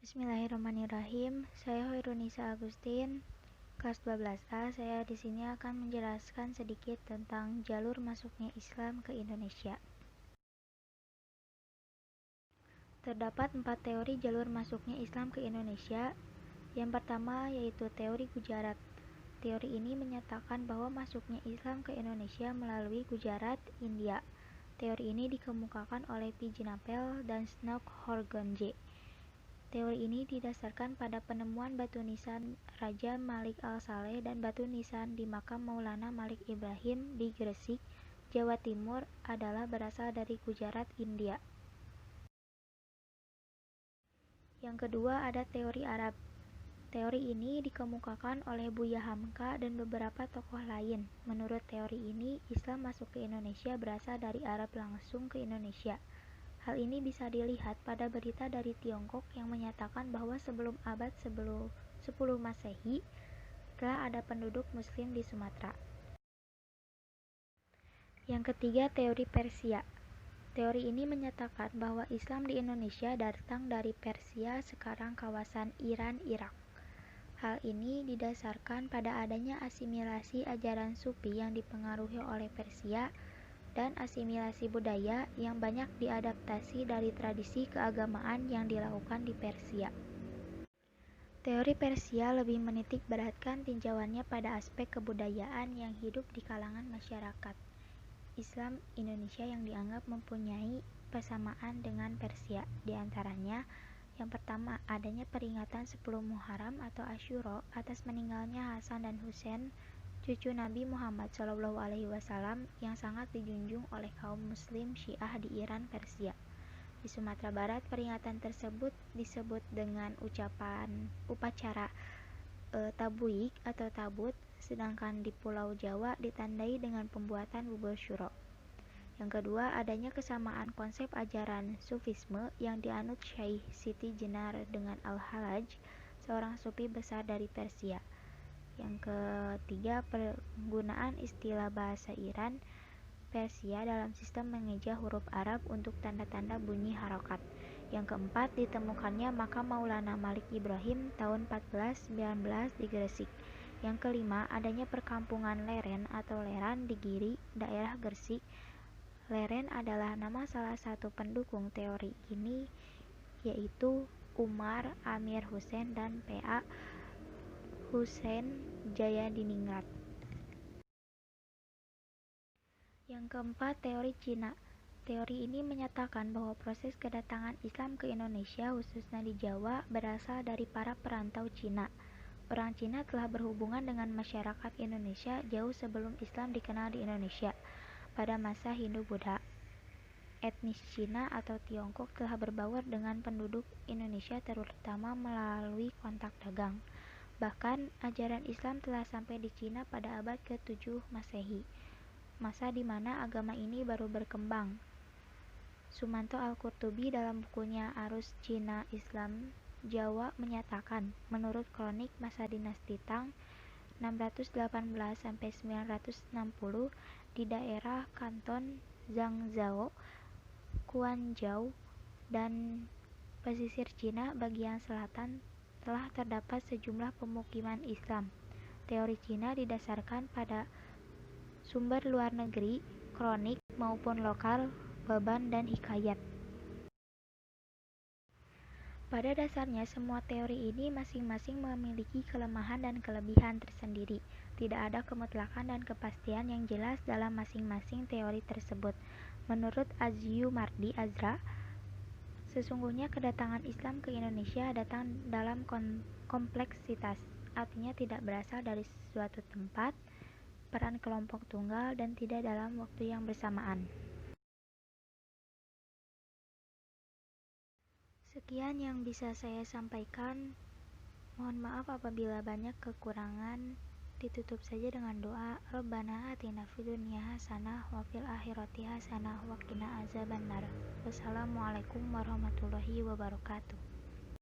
Bismillahirrahmanirrahim. Saya Hoirunisa Agustin, kelas 12A. Saya di sini akan menjelaskan sedikit tentang jalur masuknya Islam ke Indonesia. Terdapat 4 teori jalur masuknya Islam ke Indonesia. Yang pertama yaitu teori Gujarat. Teori ini menyatakan bahwa masuknya Islam ke Indonesia melalui Gujarat, India. Teori ini dikemukakan oleh P. Jinapel dan Snook Horgonje. Teori ini didasarkan pada penemuan batu nisan Raja Malik Al-Saleh dan batu nisan di makam Maulana Malik Ibrahim di Gresik, Jawa Timur adalah berasal dari Gujarat, India. Yang kedua ada teori Arab. Teori ini dikemukakan oleh Buya Hamka dan beberapa tokoh lain. Menurut teori ini, Islam masuk ke Indonesia berasal dari Arab langsung ke Indonesia. Hal ini bisa dilihat pada berita dari Tiongkok yang menyatakan bahwa sebelum abad 10 Masehi telah ada penduduk Muslim di Sumatera. Yang ketiga, teori Persia. Teori ini menyatakan bahwa Islam di Indonesia datang dari Persia, sekarang kawasan Iran, Irak. Hal ini didasarkan pada adanya asimilasi ajaran Sufi yang dipengaruhi oleh Persia dan asimilasi budaya yang banyak diadaptasi dari tradisi keagamaan yang dilakukan di Persia. Teori Persia lebih menitik beratkan tinjauannya pada aspek kebudayaan yang hidup di kalangan masyarakat Islam Indonesia yang dianggap mempunyai persamaan dengan Persia. Di antaranya, yang pertama, adanya peringatan 10 Muharram atau Asyura atas meninggalnya Hasan dan Husain, cucu Nabi Muhammad SAW yang sangat dijunjung oleh kaum Muslim Syiah di Iran, Persia. Di Sumatera Barat, peringatan tersebut disebut dengan upacara tabuik atau tabut, sedangkan di Pulau Jawa ditandai dengan pembuatan bubur syuro. Yang kedua, adanya kesamaan konsep ajaran Sufisme yang dianut Syekh Siti Jenar dengan Al-Hallaj, seorang sufi besar dari Persia. Yang ketiga, penggunaan istilah bahasa Iran Persia dalam sistem mengeja huruf Arab untuk tanda-tanda bunyi harokat. Yang keempat, ditemukannya makam Maulana Malik Ibrahim tahun 1419 di Gresik. Yang kelima, adanya perkampungan Leren atau Leran di Giri, daerah Gresik. Leren adalah nama salah satu pendukung teori ini, yaitu Umar Amir Hussein dan P.A. Hussein Jayadiningrat. Yang keempat, teori Cina. Teori ini menyatakan bahwa proses kedatangan Islam ke Indonesia, khususnya di Jawa, berasal dari para perantau Cina. Orang Cina telah berhubungan dengan masyarakat Indonesia jauh sebelum Islam dikenal di Indonesia. Pada masa Hindu-Buddha, etnis Cina atau Tiongkok telah berbaur dengan penduduk Indonesia terutama melalui kontak dagang. Bahkan, ajaran Islam telah sampai di Cina pada abad ke-7 Masehi, masa di mana agama ini baru berkembang. Sumanto Al-Qurtubi dalam bukunya Arus Cina Islam Jawa menyatakan, menurut kronik masa dinasti Tang 618-960 di daerah Kanton Zhangzhou, Quanzhou, dan pesisir Cina bagian selatan telah terdapat sejumlah pemukiman Islam. Teori Cina didasarkan pada sumber luar negeri, kronik maupun lokal, beban dan hikayat. Pada dasarnya, semua teori ini masing-masing memiliki kelemahan dan kelebihan tersendiri. Tidak ada kemutlakan dan kepastian yang jelas dalam masing-masing teori tersebut. Menurut Azzyumardi Azra, sesungguhnya kedatangan Islam ke Indonesia datang dalam kompleksitas, artinya tidak berasal dari suatu tempat, peran kelompok tunggal, dan tidak dalam waktu yang bersamaan. Sekian yang bisa saya sampaikan. Mohon maaf apabila banyak kekurangan. Ditutup saja dengan doa, Rabbana atina fid dunya hasanah wa fil akhirati hasanah wa qina azabannar. Wassalamualaikum warahmatullahi wabarakatuh.